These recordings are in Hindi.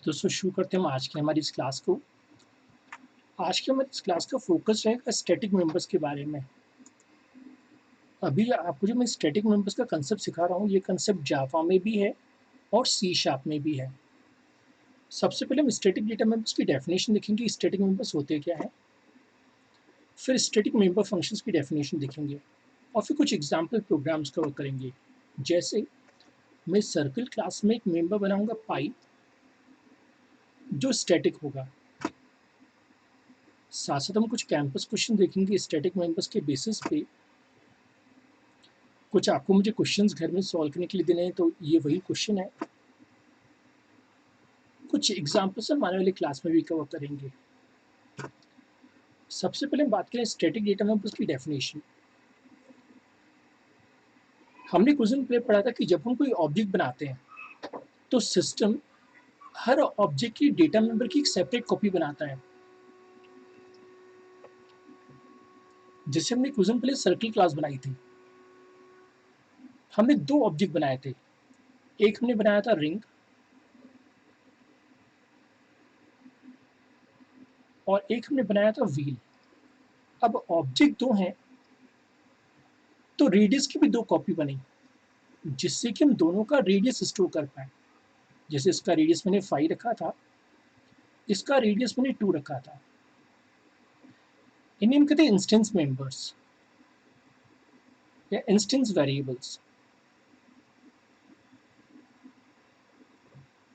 दोस्तों शुरू करते हैं हम आज की हमारी इस क्लास को। आज की हमारी इस क्लास का फोकस रहेगा स्टैटिक मेंबर्स के बारे में। अभी आपको जो मैं स्टैटिक मेंबर्स का कंसेप्ट सिखा रहा हूँ, ये कंसेप्ट जावा में भी है और सी शार्प में भी है। सबसे पहले हम स्टैटिक डेटा मेंबर्स की डेफिनेशन देखेंगे, स्टैटिक मेंबर्स होते क्या हैं। फिर स्टैटिक मेंबर फंक्शंस की डेफिनेशन देखेंगे और फिर कुछ एग्जाम्पल प्रोग्राम्स कवर करेंगे। जैसे मैं सर्कल क्लास में एक मेंबर बनाऊंगा पाई, जो स्टैटिक होगा। साथ साथ हम कुछ कैंपस क्वेश्चन देखेंगे स्टैटिक मेंबर्स के बेसिस पे। कुछ आपको मुझे क्वेश्चंस घर में सॉल्व करने के लिए देने हैं, तो ये वही क्वेश्चन है। कुछ एग्जाम्पल्स हम आने वाली क्लास में भी कवर करेंगे। सबसे पहले हम बात करें स्टैटिक डेटा मेंबर्स की डेफिनेशन। हमने कुछ दिन पहले पढ़ा था कि जब हम कोई ऑब्जेक्ट बनाते हैं तो सिस्टम हर ऑब्जेक्ट की डेटा मेंबर की एक सेपरेट कॉपी बनाता है। जैसे हमने कुछ दिन पहले सर्कल क्लास बनाई थी, हमने दो ऑब्जेक्ट बनाए थे। एक हमने बनाया था रिंग और एक हमने बनाया था व्हील। अब ऑब्जेक्ट दो हैं तो रेडियस की भी दो कॉपी बनी, जिससे कि हम दोनों का रेडियस स्टोर कर पाए। जैसे इसका रेडियस मैंने 5 रखा था, इसका रेडियस मैंने 2 रखा था। इन्हें हम कहते हैं इंस्टेंस मेंबर्स या इंस्टेंस वेरिएबल्स।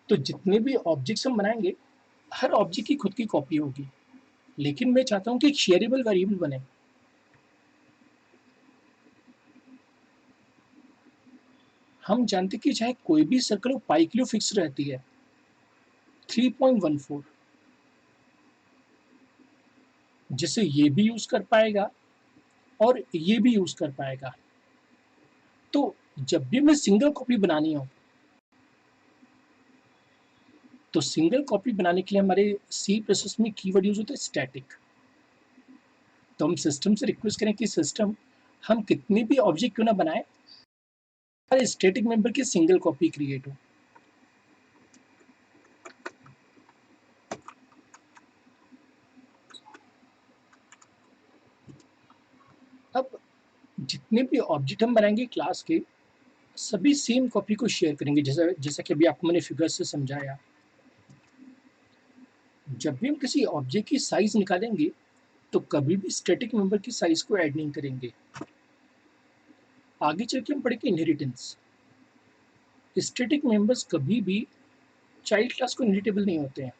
तो जितने भी ऑब्जेक्ट्स हम बनाएंगे, हर ऑब्जेक्ट की खुद की कॉपी होगी, लेकिन मैं चाहता हूं कि एक शेयरेबल वेरिएबल बने। हम जानते कि चाहे कोई भी सर्कल पाई के लिए फिक्स रहती है 3.14, जिसे ये भी यूज कर पाएगा और ये भी यूज कर पाएगा। तो जब भी मैं सिंगल कॉपी बनानी हो, तो सिंगल कॉपी बनाने के लिए हमारे सी प्रोसेस में कीवर्ड यूज होता है स्टैटिक। तो हम सिस्टम से रिक्वेस्ट करें कि सिस्टम हम कितने भी ऑब्जेक्ट क्यों ना बनाए, हर स्टैटिक मेंबर की सिंगल कॉपी क्रिएट हो। अब जितने भी ऑब्जेक्ट हम बनाएंगे क्लास के, सभी सेम कॉपी को शेयर करेंगे। जैसा जैसा कि अभी आपको मैंने फिगर से समझाया। जब भी हम किसी ऑब्जेक्ट की साइज निकालेंगे, तो कभी भी स्टैटिक मेंबर की साइज को ऐड नहीं करेंगे। आगे चल के हम पढ़ेंगे इनहेरिटेंस। स्टैटिक मेंबर्स कभी भी चाइल्ड क्लास को इनहेरिटेबल नहीं होते हैं,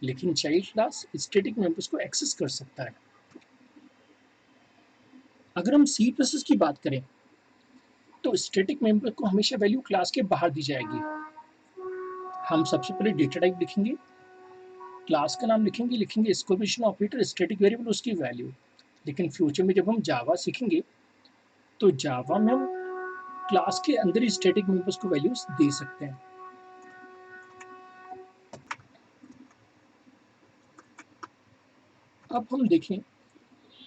लेकिन चाइल्ड क्लास स्टैटिक मेंबर्स को एक्सेस कर सकता है। अगर हम सी प्रोसेस की बात करें, तो स्टैटिक मेंबर को हमेशा वैल्यू क्लास के बाहर दी जाएगी। हम सबसे पहले डेटा टाइप लिखेंगे, क्लास का नाम लिखेंगे, लिखेंगे एक्सक्लेमेशन ऑपरेटर, स्टैटिक वेरिएबल, उसकी वैल्यू। लेकिन फ्यूचर में जब हम जावा सीखेंगे, तो जावा में हम क्लास के अंदर ही स्टैटिक मेंबर्स को वैल्यूज दे सकते हैं। अब हम देखें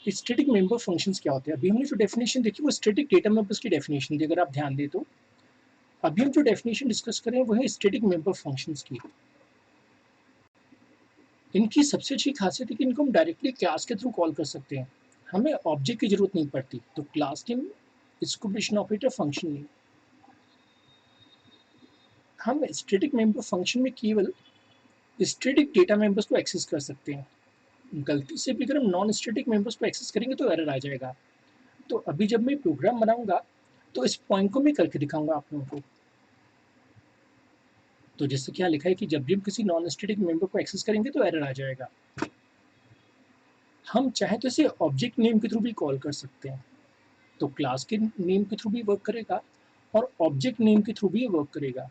स्टैटिक मेंबर फंक्शंस क्या होते हैं। अभी हमने जो डेफिनेशन देखी वो स्टैटिक डेटा मेंबर्स की डेफिनेशन थी, अगर आप ध्यान दें तो। अभी हम जो डेफिनेशन डिस्कस करें वो है स्टैटिक मेंबर फंक्शंस की। इनकी सबसे अच्छी खासियत है कि इनको हम डायरेक्टली क्लास के थ्रू कॉल कर सकते हैं, हमें ऑब्जेक्ट की जरूरत नहीं पड़ती। तो क्लास नेम, स्कूपेशन ऑपरेटर, फंक्शन नेम। हम स्टैटिक मेंबर फंक्शन में केवल स्टैटिक डेटा मेंबर्स को एक्सेस कर सकते हैं। गलती से भी अगर हम नॉन स्टैटिक मेंबर्स को एक्सेस करेंगे तो एरर आ जाएगा। तो अभी जब मैं प्रोग्राम बनाऊंगा, तो इस पॉइंट को मैं करके दिखाऊंगा आप लोगों को। तो जैसे क्या लिखा है कि जब भी हम किसी नॉन स्टैटिक मेंबर को एक्सेस करेंगे तो एरर आ जाएगा। हम चाहे तो इसे ऑब्जेक्ट नेम के थ्रू भी कॉल कर सकते हैं, तो क्लास के नेम के थ्रू भी वर्क करेगा और ऑब्जेक्ट नेम के थ्रू भी वर्क करेगा।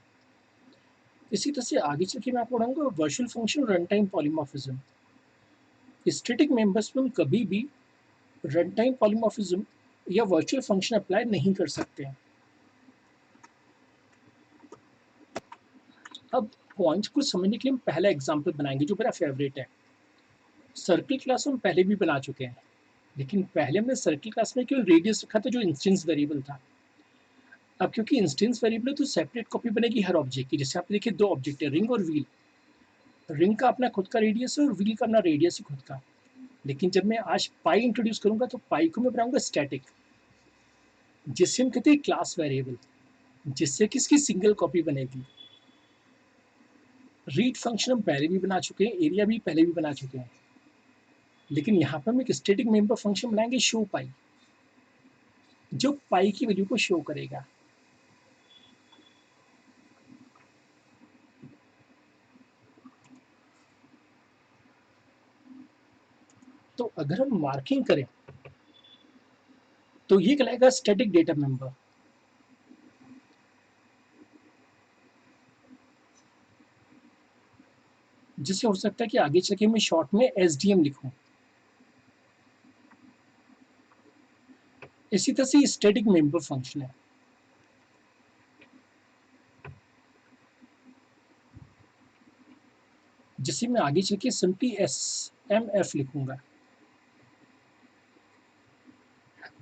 इसी तरह से आगे चल के मैं आपको पढ़ाऊंगा वर्चुअल फंक्शन और run time polymorphism. Static members में हम कभी भी रन टाइम पॉलीमॉर्फिज्म या वर्चुअल फंक्शन अप्लाई नहीं कर सकते हैं। अब पॉइंट्स को समझने के लिए हम पहला एग्जांपल बनाएंगे जो मेरा फेवरेट है। सर्किल क्लास हम पहले भी बना चुके हैं, लेकिन पहले हमने सर्किल क्लास में केवल रेडियस रखा था जो इंस्टेंस वेरिएबल था। अब क्योंकि इंस्टेंस वेरिएबल है तो सेपरेट कॉपी बनेगी हर ऑब्जेक्ट की। जैसे आप देखिए दो ऑब्जेक्ट है, रिंग और व्हील। रिंग का अपना खुद का रेडियस है और व्हील का अपना रेडियस ही खुद का। लेकिन जब मैं आज पाई इंट्रोड्यूस करूंगा तो पाई को मैं बनाऊंगा स्टैटिक, जिससे हम कहते हैं क्लास वेरिएबल, जिससे किसकी सिंगल कॉपी बनेगी। रीड फंक्शन हम पहले भी बना चुके हैं, एरिया भी पहले भी बना चुके हैं, लेकिन यहाँ पर हम एक स्टैटिक मेंबर फंक्शन बनाएंगे शो पाई, जो पाई की वैल्यू को शो करेगा। तो अगर हम मार्किंग करें तो ये कहलाएगा स्टैटिक डेटा मेंबर, जिससे हो सकता है कि आगे चल के मैं शॉर्ट में एसडीएम लिखूं। इसी तरह से स्टैटिक मेंबर फंक्शन है, जिसे मैं आगे चल के सिंपली एस एम एफ लिखूंगा।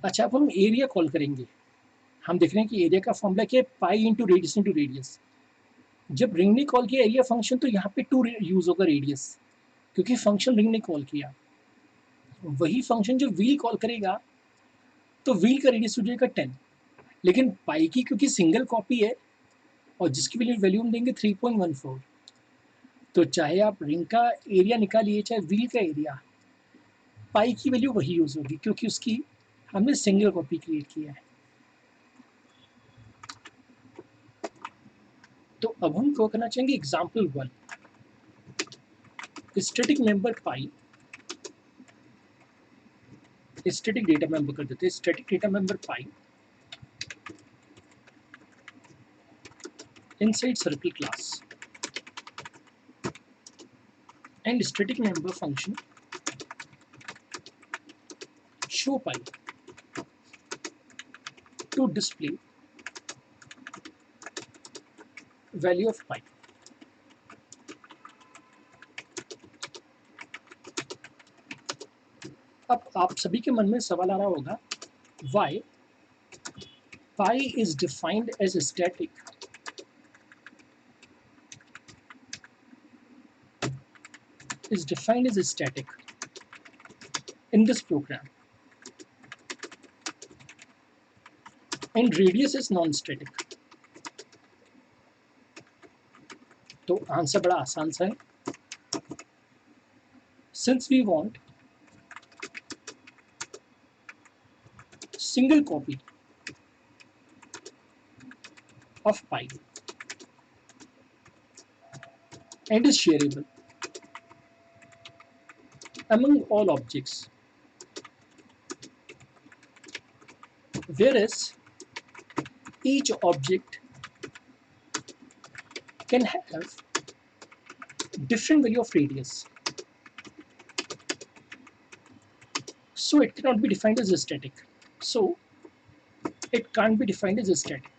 अच्छा, अब हम एरिया कॉल करेंगे। हम देख रहे हैं कि एरिया का फॉर्मूला क्या है, पाई इंटू रेडियस। जब रिंग ने कॉल किया एरिया फंक्शन तो यहाँ पे 2 यूज होगा रेडियस, क्योंकि फंक्शन रिंग ने कॉल किया। वही फंक्शन जो व्हील कॉल करेगा तो व्हील का रेडियस हो जाएगा 10, लेकिन पाई की क्योंकि सिंगल कॉपी है और जिसकी वैल्यू हम देंगे 3.14, तो चाहे आप रिंग का एरिया निकालिए चाहे व्हील का एरिया, पाई की वैल्यू वही यूज होगी, क्योंकि उसकी हमने सिंगल कॉपी क्रिएट किया है। तो अब हम क्या करना चाहेंगे, एग्जाम्पल 1, स्टैटिक मेंबर पाई, स्टैटिक डेटा मेंबर कर देते हैं, static data member pi inside circle class and static member function show pi to display value of pi। अब आप सभी के मन में सवाल आ रहा होगा, why pi is defined as static in this program and radius is non-static। तो आंसर बड़ा आसान सा है, since we want single copy of pi and is shareable among all objects, whereas each object can have different value of radius, so it cannot be defined as static. So it can't be defined as static.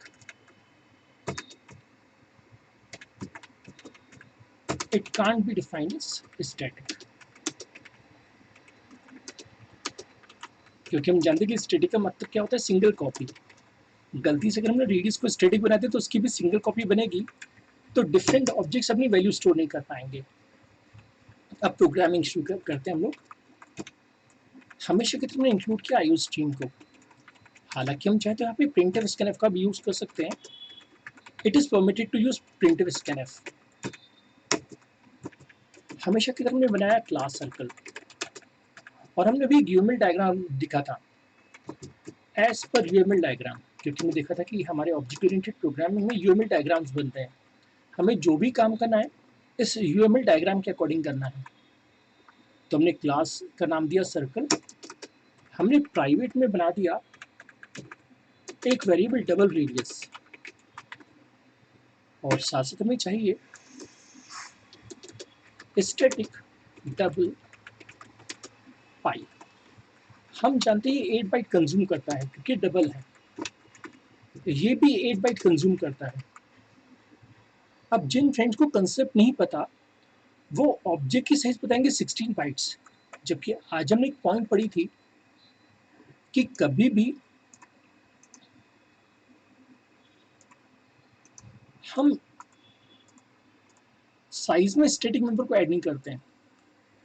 It can't be defined as static, क्योंकि हम जानते हैं कि स्टैटिक का मतलब क्या होता है, सिंगल कॉपी। गलती से अगर हमने रेडियस को स्टैटिक बनाते तो उसकी भी सिंगल कॉपी बनेगी, तो डिफरेंट ऑब्जेक्ट्स अपनी वैल्यू स्टोर नहीं कर पाएंगे। अब प्रोग्रामिंग शुरू करते हैं हम लोग। हमेशा की तरह इंक्लूड किया आईओ स्ट्रीम को, हालांकि हम चाहते हैं यहाँ पे प्रिंटफ स्कैनफ का भी यूज कर सकते हैं। It is permitted to use printf scanf. हमेशा की तरह हमने बनाया क्लास सर्कल, और हमने भी यूएमएल डायग्राम दिखा था एज पर यूएमएल डायग्राम, क्योंकि हमने देखा था कि हमारे ऑब्जेक्ट ओरिएंटेड प्रोग्रामिंग में यूएमएल डायग्राम्स बनते हैं। हमें जो भी काम करना है इस यूएमएल डायग्राम के अकॉर्डिंग करना है। तो हमने क्लास का नाम दिया सर्कल, हमने प्राइवेट में बना दिया एक वेरिएबल डबल रेडियस, और साथ साथ हमें चाहिए स्टैटिक डबल पाई। हम जानते हैं 8 बाइट कंज्यूम करता है क्योंकि डबल है, ये भी 8 बाइट कंज्यूम करता है। अब जिन फ्रेंड्स को कंसेप्ट नहीं पता वो ऑब्जेक्ट की साइज बताएंगे 16 बाइट्स, जबकि आज हमने एक पॉइंट पढ़ी थी कि कभी भी हम साइज में स्टैटिक मेंबर को ऐड नहीं करते हैं,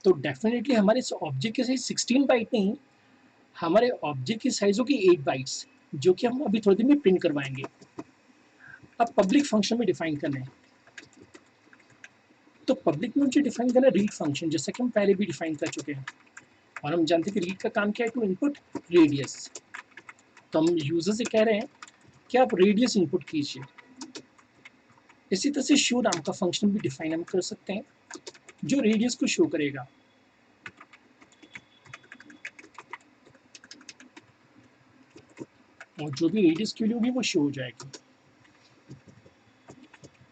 तो डेफिनेटली हमारे इस ऑब्जेक्ट की साइज 16 बाइट नहीं, हमारे ऑब्जेक्ट की साइज होगी 8 बाइट्स, जो कि हम अभी थोड़ी देर में प्रिंट करवाएंगे। अब पब्लिक फंक्शन में डिफाइन करना है, तो पब्लिक में मुझे डिफाइन करना है रीड फंक्शन, जैसा कि हम पहले भी डिफाइन कर चुके हैं, और हम जानते हैं कि रीड का काम क्या है, टू इनपुट रेडियस। तो हम यूजर से कह रहे हैं कि आप रेडियस इनपुट कीजिए। इसी तरह से शो नाम का फंक्शन भी डिफाइन हम कर सकते हैं, जो रेडियस को शो करेगा। और जो भी रेडियस की वैल्यू होगी वो शो हो जाएगी।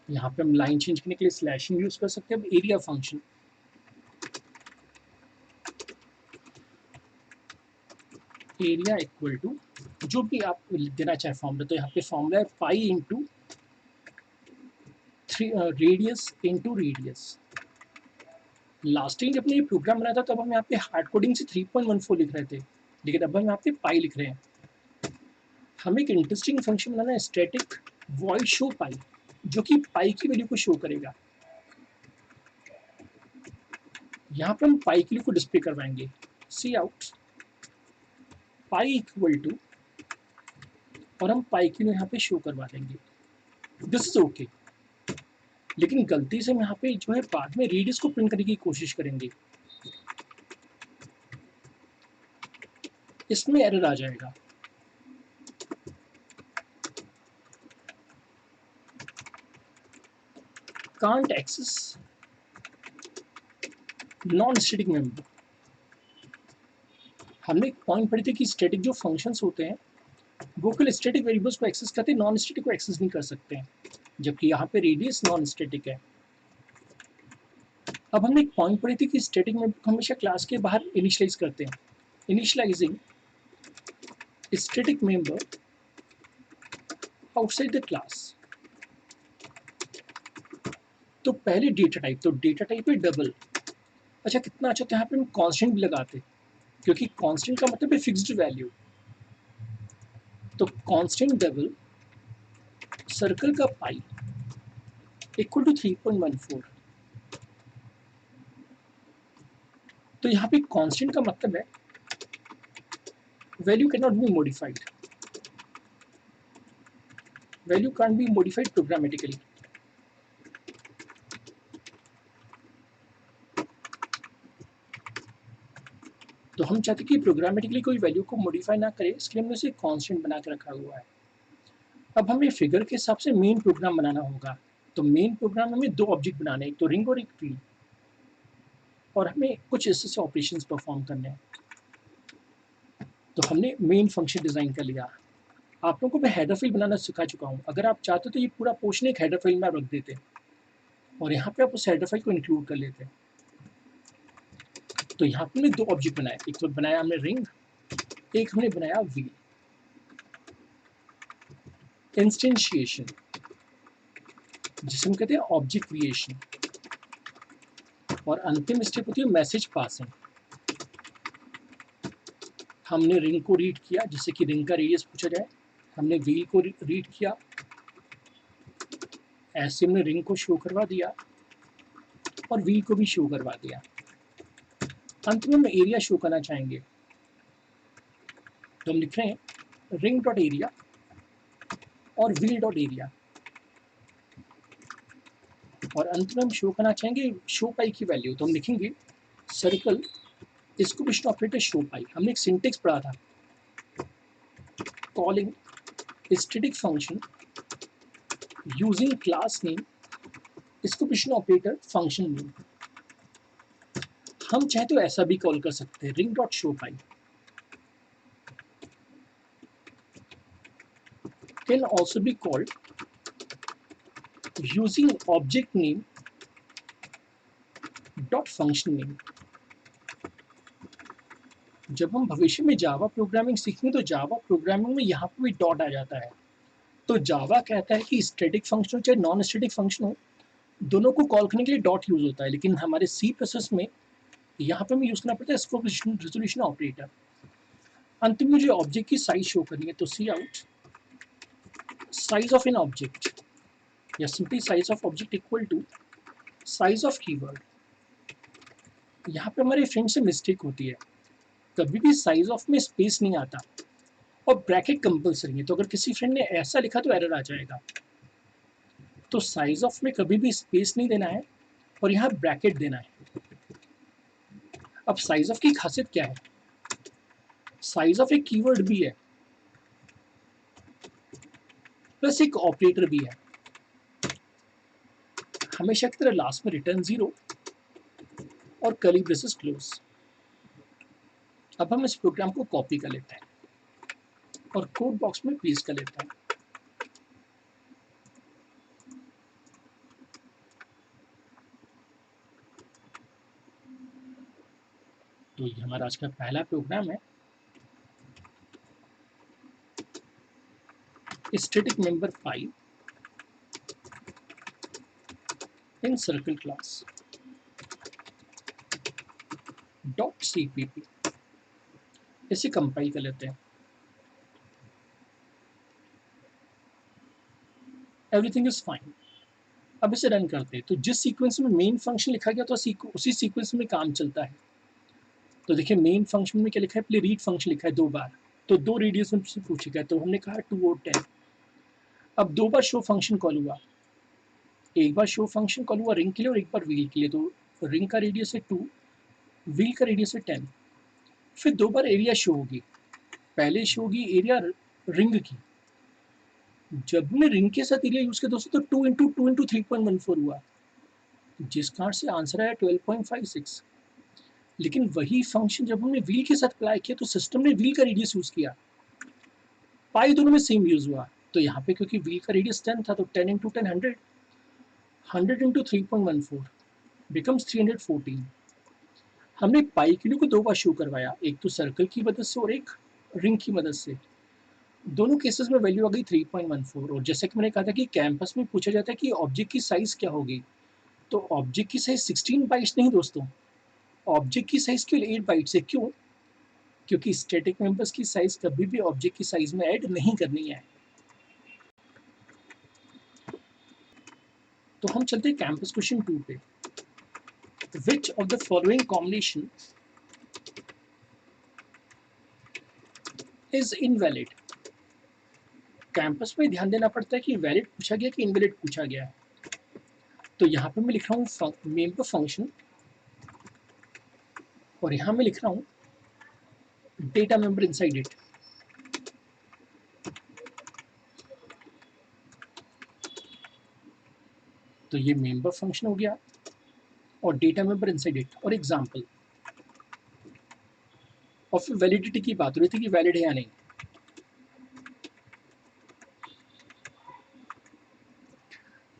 यहाँ पे हम लाइन चेंज करने के लिए स्लैशिंग यूज कर सकते हैं। अब area function, area equal to जो भी आप देना चाहे फॉर्मूला, तो यहाँ पे फॉर्मूला है pi into radius into radius. Last time जब हमने ये प्रोग्राम बनाया था तब हम यहाँ पे हार्ड कोडिंग से 3.14 लिख रहे थे, लेकिन अब हम यहाँ पे पाई लिख रहे हैं। हमें एक इंटरेस्टिंग फंक्शन बनाना है, स्टैटिक वॉइड शो पाई, जो कि पाई की वैल्यू को शो करेगा। यहाँ पे हम पाई की वैल्यू को डिस्प्ले करवाएंगे, सी आउट पाई इक्वल टू, और हम पाई की वैल्यू यहाँ पे शो करवा देंगे। दिस इज ओके, लेकिन गलती से हम यहाँ पे जो है बाद में रेडियस को प्रिंट करने की कोशिश करेंगे, इसमें एरर आ जाएगा। Can't access non static member. हमने एक पॉइंट पढ़ी थी कि स्टैटिक जो फंक्शंस होते हैं वो केवल स्टैटिक वेरिएबल्स को एक्सेस करते हैं, नॉन स्टैटिक को एक्सेस नहीं कर सकते हैं, जबकि यहाँ पे रेडियस नॉन स्टैटिक है। अब हमने एक पॉइंट पढ़ी थी कि स्टैटिक मेंबर को हमेशा क्लास के बाहर इनिशियलाइज करते हैं, initialising static member outside the class. तो पहले डेटा टाइप, तो डेटा टाइप है डबल। अच्छा कितना अच्छा, तो यहाँ पे हम कांस्टेंट भी लगाते, क्योंकि कांस्टेंट का मतलब है फिक्स्ड वैल्यू। तो कांस्टेंट डबल सर्कल का पाई इक्वल टू 3.14। तो यहाँ पे कांस्टेंट का मतलब है value can not be modified, value can be modified programmatically. तो हम चाहते हैं कि प्रोग्रामेटिकली कोई वैल्यू को मॉडिफाई ना करे, इसलिए हमने उसे कांस्टेंट बना के रखा हुआ है। अब हमें फिगर के हिसाब से मेन प्रोग्राम बनाना होगा। तो मेन प्रोग्राम हमें दो ऑब्जेक्ट बनाने हैं, एक तो रिंग और एक व्हील, और हमें कुछ ऐसे ऑपरेशंस परफॉर्म करने हैं। तो हमने मेन फंक्शन डिजाइन कर लिया। आप लोगों को मैं हेडर फाइल बनाना सिखा चुका हूँ, अगर आप चाहते तो ये पूरा पोर्शन एक हेडर फाइल में आप रख देते और यहाँ पे आप उस हेडर फाइल को इंक्लूड कर लेते। तो यहाँ पे हमने दो ऑब्जेक्ट बनाए, एक तो बनाया हमने रिंग, एक हमने बनाया व्हील। इंस्टेंशिएशन, जिसे हम कहते हैं ऑब्जेक्ट क्रिएशन, और अंतिम स्टेप होती है मैसेज पासिंग। हमने रिंग को रीड किया, जिससे कि रिंग का रेडियस पूछा जाए, हमने व्हील को रीड किया, ऐसे हमने रिंग को शो करवा दिया और व्हील को भी शो करवा दिया। अंत में हम एरिया शो करना चाहेंगे, तो हम लिख रहे हैं रिंग डॉट एरिया और व्हील डॉट एरिया, और अंत में हम शो करना चाहेंगे शो पाई की वैल्यू, तो हम लिखेंगे सर्कल स्क्वायर ऑपरेटर शो पाई। हमने एक सिंटेक्स पढ़ा था, calling static function using class name square operator function name. हम चाहे तो ऐसा भी कॉल कर सकते हैं, ring dot show pi can also be called using object name dot function name. जब हम भविष्य में जावा प्रोग्रामिंग सीखेंगे तो जावा प्रोग्रामिंग में यहाँ पे भी डॉट आ जाता है। तो जावा कहता है कि स्टैटिक फंक्शन हो चाहे नॉन स्टैटिक फंक्शन हो, दोनों को कॉल करने के लिए डॉट यूज होता है, लेकिन हमारे सी प्रोसेस में यहाँ पे हमें यूज करना पड़ता है स्कोप रेजोल्यूशन ऑपरेटर। अंतिम में जो ऑब्जेक्ट की साइज शो करनी है, तो C out size of an object या simply size of object equal to size of keyword, यहाँ पे हमारे फ्रेंड से मिस्टेक होती है, कभी भी साइज ऑफ में स्पेस नहीं आता और ब्रैकेट कंपल्सरी है, तो अगर किसी फ्रेंड ने ऐसा लिखा तो एरर आ जाएगा। तो साइज ऑफ में कभी भी स्पेस नहीं देना है और यहाँ ब्रैकेट देना है। अब साइज ऑफ की खासियत क्या है, साइज ऑफ एक कीवर्ड भी है प्लस एक ऑपरेटर भी है, हमेशा की तरह लास्ट में रिटर्न 0 और कर्ली ब्रेसेस क्लोज। अब हम इस प्रोग्राम को कॉपी कर लेते हैं और कोड बॉक्स में पेस्ट कर लेते हैं। तो ये हमारा आज का पहला प्रोग्राम है, स्टैटिक मेंबर 5 इन सर्कल क्लास .cpp। इसे कंपाइल कर लेते हैं। Everything is fine. अब इसे रन करते हैं, तो जिस सीक्वेंस में मेन फंक्शन लिखा गया तो उसी सीक्वेंस में काम चलता है। तो देखिए मेन फंक्शन में क्या लिखा है, पहले रीड फंक्शन लिखा है 2 बार, तो 2 रेडियस में से पूछेगा, तो हमने कहा 2 और 10। अब 2 बार शो फंक्शन कॉल हुआ, एक बार शो फंक्शन कॉल हुआ रिंग के लिए और एक बार व्हील के लिए, तो रिंग का रेडियस है 2, व्हील का रेडियस है 10। फिर 2 बार एरिया शो होगी, पहले शो होगी एरिया रिंग की, जब हमने रिंग के साथ एरिया यूज किया दोस्तों तो 2 इंटू 2 इंटू 3.14 हुआ, जिस कारण से आंसर आया 12.56। लेकिन वही फंक्शन जब हमने व्हील के साथ अप्लाई किया तो सिस्टम ने व्हील का रेडियस यूज किया, पाई दोनों में सेम यूज हुआ। तो यहाँ पे क्योंकि व्हील का रेडियस 10 था तो 10 इंटू 10 100, 100 इंटू 3.14 बिकम्स 314। हमने पाई के लिए को 2 बार शो करवाया, एक तो सर्कल की मदद से और एक रिंग की मदद से। दोनों केसेस में वैल्यू आ गई 3.14। और जैसे कि मैंने कहा था कि कैंपस में पूछा जाता है कि ऑब्जेक्ट की साइज क्या होगी, तो ऑब्जेक्ट की साइज 16 बाइट्स नहीं दोस्तों, ऑब्जेक्ट की साइज केवल 8 बाइट्स है। क्यों? क्योंकि स्टैटिक मेंबर्स की साइज कभी भी ऑब्जेक्ट की साइज में ऐड नहीं करनी है। तो हम चलते हैं कैंपस क्वेश्चन 2 पे। Which of the following combination is invalid. Campus में ध्यान देना पड़ता है कि वैलिड पूछा गया कि इनवैलिड पूछा गया है। तो यहाँ पे मैं लिख रहा हूँ मेंबर फंक्शन और यहाँ मैं लिख रहा हूँ डेटा मेंबर इनसाइड इट। तो ये मेंबर फंक्शन हो गया और डेटा मेंबर इनसाइड इट और एग्जाम्पल। और फिर वैलिडिटी की बात हो रही थी कि वैलिड है या नहीं।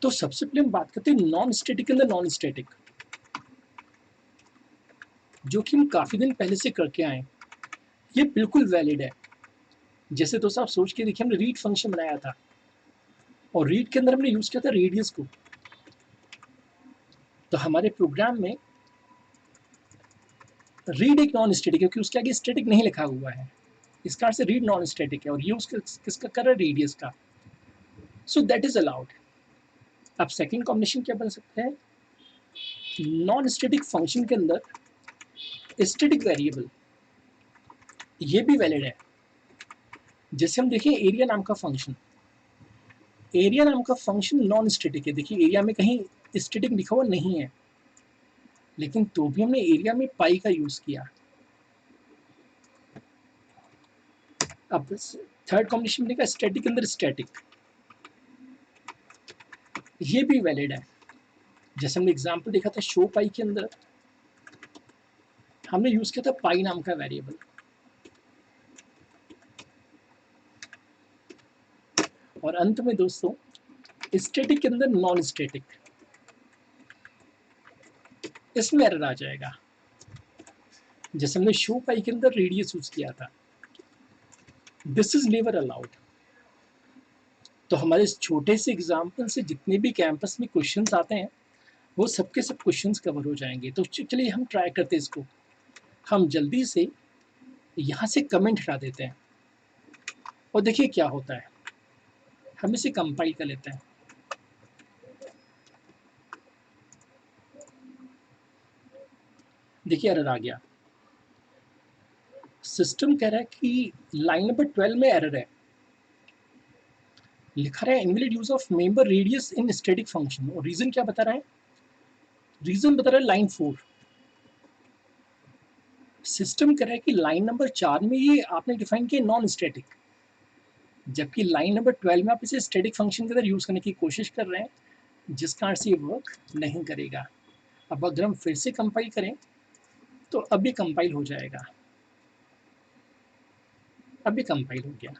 तो सबसे पहले हम बात करते हैं नॉन स्टैटिक के अंदर नॉन स्टैटिक, जो कि हम काफी दिन पहले से करके आए। ये बिल्कुल वैलिड है। जैसे दोस्तों आप सोच के देखिए, हमने रीड फंक्शन बनाया था और रीड के अंदर हमने यूज किया था रेडियस को। तो हमारे प्रोग्राम में रीड एक नॉन स्टैटिक है क्योंकि उसके आगे स्टैटिक नहीं लिखा हुआ है, इस कारण से रीड नॉन स्टैटिक है और ये उसका किसका कर रहा है, रेडियस का। So that is allowed. अब सेकंड कॉम्बिनेशन क्या बन सकता है, नॉन स्टैटिक फंक्शन के अंदर स्टैटिक वेरिएबल, ये भी वैलिड है। जैसे हम देखिए एरिया नाम का फंक्शन, एरिया नाम का फंक्शन नॉन स्टैटिक है। देखिए एरिया में कहीं स्टैटिक लिखा हुआ नहीं है, लेकिन तो भी हमने एरिया में पाई का यूज किया। अब थर्ड कॉम्बिनेशन में देखा स्टैटिक के अंदर स्टैटिक, ये भी वैलिड है। जैसे हमने एग्जांपल देखा था शो पाई के अंदर, हमने यूज किया था पाई नाम का वेरिएबल। और अंत में दोस्तों स्टैटिक के अंदर नॉन स्टैटिक, इसमें एरर आ जाएगा। जैसे हमने शो पाई के अंदर रेडियस यूज किया था, दिस इज नेवर अलाउड। तो हमारे इस छोटे से एग्जाम्पल से जितने भी कैंपस में क्वेश्चंस आते हैं वो सबके सब क्वेश्चंस कवर हो जाएंगे। तो चलिए हम ट्राई करते हैं इसको। हम जल्दी से यहाँ से कमेंट हटा देते हैं और देखिए क्या होता है। हम इसे कंपाइल कर लेते हैं। देखिए एरर आ गया। सिस्टम कह रहा है कि लाइन नंबर 12 में एरर है, लिखा रहा है invalid use of member radius in static function, और रीजन क्या बता रहा है? रीजन बता रहा है लाइन 4। सिस्टम कह रहा है कि लाइन नंबर 4 में ये आपने डिफाइन किया नॉन स्टैटिक, जबकि लाइन नंबर 12 में आप इसे स्टैटिक फंक्शन के अंदर यूज करने की कोशिश कर रहे हैं, जिस कारण से ये वर्क नहीं करेगा। अब अगर हम फिर से कंपाइल करें तो अब ये कंपाइल हो जाएगा, अब ये कंपाइल हो गया।